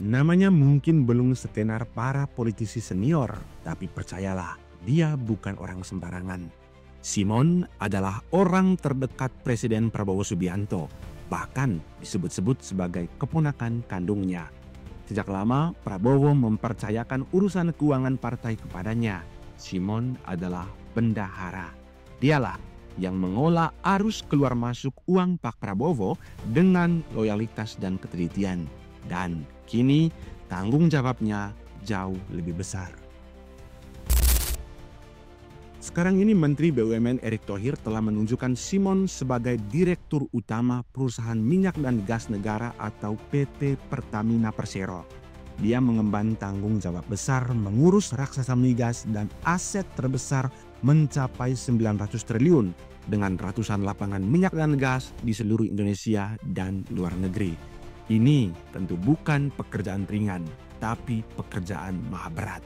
Namanya mungkin belum setenar para politisi senior, tapi percayalah, dia bukan orang sembarangan. Simon adalah orang terdekat Presiden Prabowo Subianto, bahkan disebut-sebut sebagai keponakan kandungnya. Sejak lama, Prabowo mempercayakan urusan keuangan partai kepadanya. Simon adalah bendahara. Dialah yang mengolah arus keluar masuk uang Pak Prabowo dengan loyalitas dan ketelitian. Dan kini tanggung jawabnya jauh lebih besar. Sekarang ini Menteri BUMN Erick Thohir telah menunjukkan Simon sebagai Direktur Utama Perusahaan Minyak dan Gas Negara atau PT Pertamina Persero. Dia mengemban tanggung jawab besar mengurus raksasa migas dan aset terbesar mencapai 900 triliun dengan ratusan lapangan minyak dan gas di seluruh Indonesia dan luar negeri. Ini tentu bukan pekerjaan ringan, tapi pekerjaan maha berat.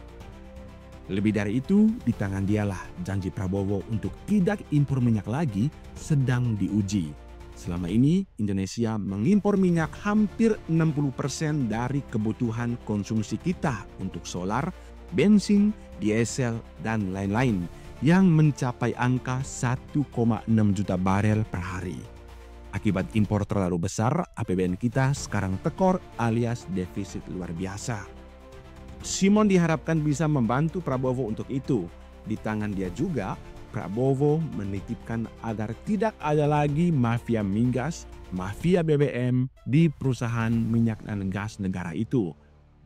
Lebih dari itu, di tangan dialah janji Prabowo untuk tidak impor minyak lagi sedang diuji. Selama ini, Indonesia mengimpor minyak hampir 60% dari kebutuhan konsumsi kita untuk solar, bensin, diesel, dan lain-lain yang mencapai angka 1,6 juta barel per hari. Akibat impor terlalu besar, APBN kita sekarang tekor alias defisit luar biasa. Simon diharapkan bisa membantu Prabowo untuk itu. Di tangan dia juga, Prabowo menitipkan agar tidak ada lagi mafia migas, mafia BBM di perusahaan minyak dan gas negara itu.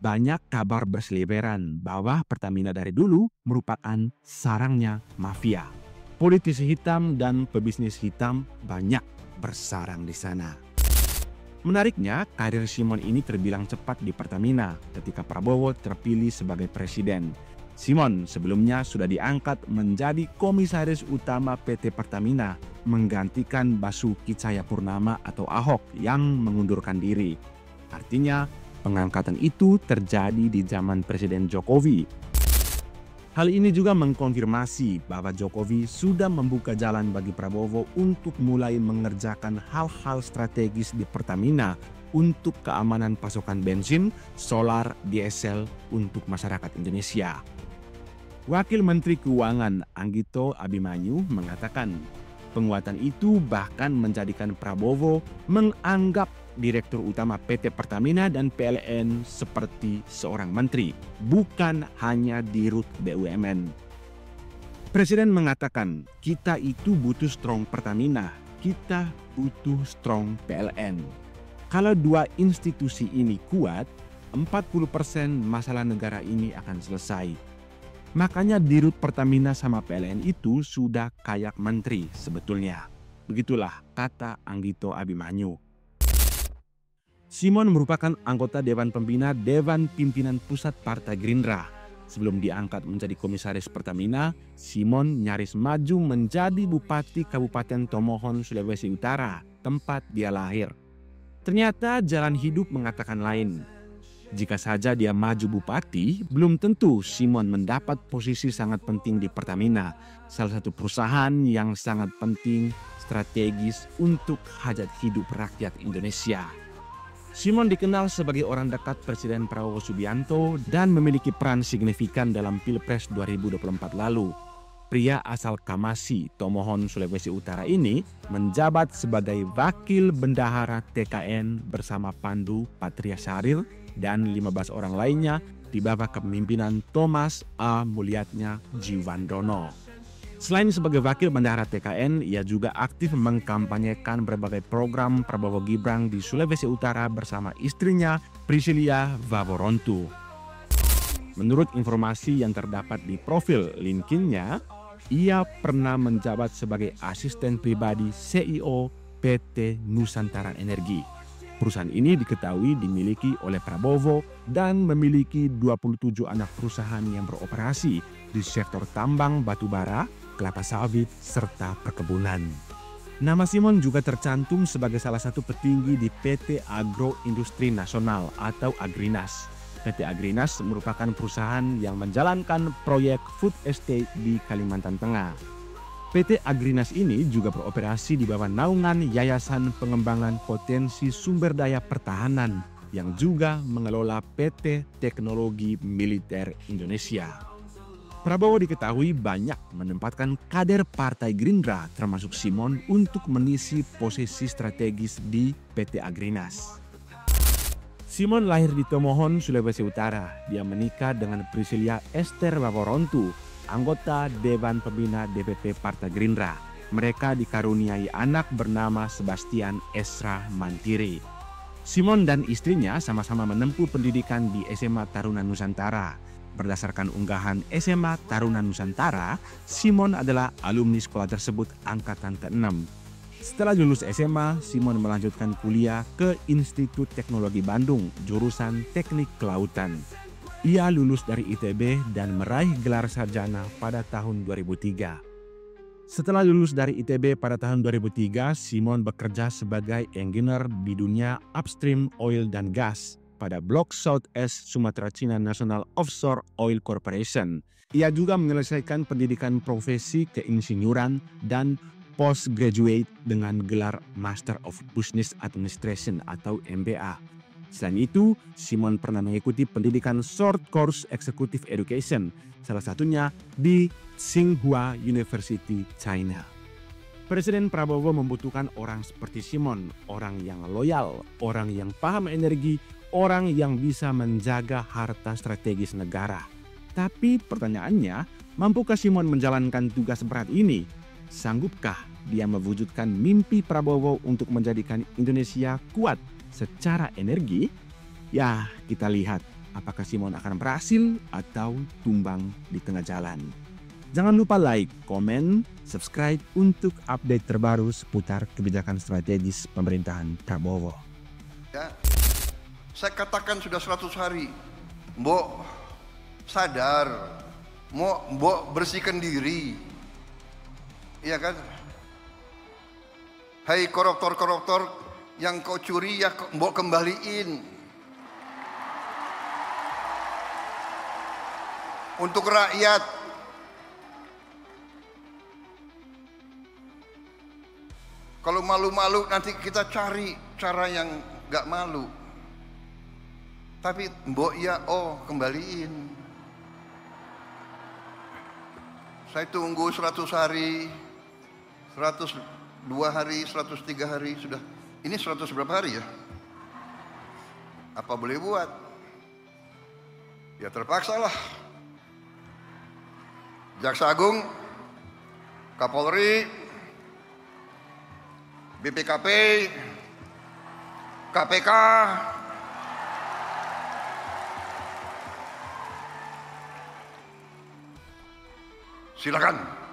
Banyak kabar berseliweran bahwa Pertamina dari dulu merupakan sarangnya mafia. Politisi hitam dan pebisnis hitam banyak bersarang di sana. Menariknya, karir Simon ini terbilang cepat di Pertamina ketika Prabowo terpilih sebagai presiden. Simon sebelumnya sudah diangkat menjadi komisaris utama PT Pertamina, menggantikan Basuki Cahayapurnama atau Ahok yang mengundurkan diri. Artinya, pengangkatan itu terjadi di zaman Presiden Jokowi. Hal ini juga mengkonfirmasi bahwa Jokowi sudah membuka jalan bagi Prabowo untuk mulai mengerjakan hal-hal strategis di Pertamina untuk keamanan pasokan bensin, solar, diesel untuk masyarakat Indonesia. Wakil Menteri Keuangan Anggito Abimanyu mengatakan penguatan itu bahkan menjadikan Prabowo menganggap Direktur Utama PT Pertamina dan PLN seperti seorang menteri, bukan hanya dirut BUMN. Presiden mengatakan, kita itu butuh strong Pertamina, kita butuh strong PLN. Kalau dua institusi ini kuat, 40% masalah negara ini akan selesai. Makanya dirut Pertamina sama PLN itu sudah kayak menteri sebetulnya. Begitulah kata Anggito Abimanyu. Simon merupakan anggota Dewan Pembina Dewan Pimpinan Pusat Partai Gerindra. Sebelum diangkat menjadi komisaris Pertamina, Simon nyaris maju menjadi Bupati Kabupaten Tomohon, Sulawesi Utara, tempat dia lahir. Ternyata jalan hidup mengatakan lain. Jika saja dia maju bupati, belum tentu Simon mendapat posisi sangat penting di Pertamina, salah satu perusahaan yang sangat penting strategis untuk hajat hidup rakyat Indonesia. Simon dikenal sebagai orang dekat Presiden Prabowo Subianto dan memiliki peran signifikan dalam Pilpres 2024 lalu. Pria asal Kamasi, Tomohon, Sulawesi Utara ini menjabat sebagai Wakil Bendahara TKN bersama Pandu Patria Syarir dan 15 orang lainnya di bawah kepemimpinan Thomas A. Mulyatnya Jiwandono. Selain sebagai Wakil Bendahara TKN, ia juga aktif mengkampanyekan berbagai program Prabowo Gibran di Sulawesi Utara bersama istrinya Priscilia Waworontu. Menurut informasi yang terdapat di profil LinkedIn-nya, ia pernah menjabat sebagai asisten pribadi CEO PT Nusantara Energi. Perusahaan ini diketahui dimiliki oleh Prabowo dan memiliki 27 anak perusahaan yang beroperasi di sektor tambang batubara, kelapa sawit, serta perkebunan. Nama Simon juga tercantum sebagai salah satu petinggi di PT Agro Industri Nasional atau Agrinas. PT Agrinas merupakan perusahaan yang menjalankan proyek food estate di Kalimantan Tengah. PT Agrinas ini juga beroperasi di bawah naungan Yayasan Pengembangan Potensi Sumber Daya Pertahanan yang juga mengelola PT Teknologi Militer Indonesia. Prabowo diketahui banyak menempatkan kader Partai Gerindra termasuk Simon untuk mengisi posisi strategis di PT Agrinas. Simon lahir di Tomohon, Sulawesi Utara. Dia menikah dengan Priscilia Esther Waworontu, anggota Dewan Pembina DPP Partai Gerindra. Mereka dikaruniai anak bernama Sebastian Esra Mantiri. Simon dan istrinya sama-sama menempuh pendidikan di SMA Taruna Nusantara. Berdasarkan unggahan SMA Taruna Nusantara, Simon adalah alumni sekolah tersebut angkatan ke-6. Setelah lulus SMA, Simon melanjutkan kuliah ke Institut Teknologi Bandung, jurusan Teknik Kelautan. Ia lulus dari ITB dan meraih gelar sarjana pada tahun 2003. Setelah lulus dari ITB pada tahun 2003, Simon bekerja sebagai engineer di dunia upstream oil dan gas pada Blok Southeast Sumatera Cina National Offshore Oil Corporation. Ia juga menyelesaikan pendidikan profesi keinsinyuran dan postgraduate dengan gelar Master of Business Administration atau MBA. Selain itu, Simon pernah mengikuti pendidikan Short Course Executive Education, salah satunya di Tsinghua University, China. Presiden Prabowo membutuhkan orang seperti Simon, orang yang loyal, orang yang paham energi, orang yang bisa menjaga harta strategis negara. Tapi pertanyaannya, mampukah Simon menjalankan tugas berat ini? Sanggupkah dia mewujudkan mimpi Prabowo untuk menjadikan Indonesia kuat secara energi? Ya, kita lihat apakah Simon akan berhasil atau tumbang di tengah jalan. Jangan lupa like, komen, subscribe untuk update terbaru seputar kebijakan strategis pemerintahan Prabowo. Ya, saya katakan sudah 100 hari, Mbok sadar, Mbok bersihkan diri. Iya kan? Hai koruptor-koruptor yang kau curi ya Mbok kembaliin. Untuk rakyat. Kalau malu-malu nanti kita cari cara yang gak malu. Tapi Mbok ya kembaliin. Saya tunggu 100 hari. 102 hari, 103 hari sudah. Ini 100 berapa hari ya? Apa boleh buat? Ya terpaksa lah. Jaksa Agung, Kapolri, BPKP, KPK, silakan.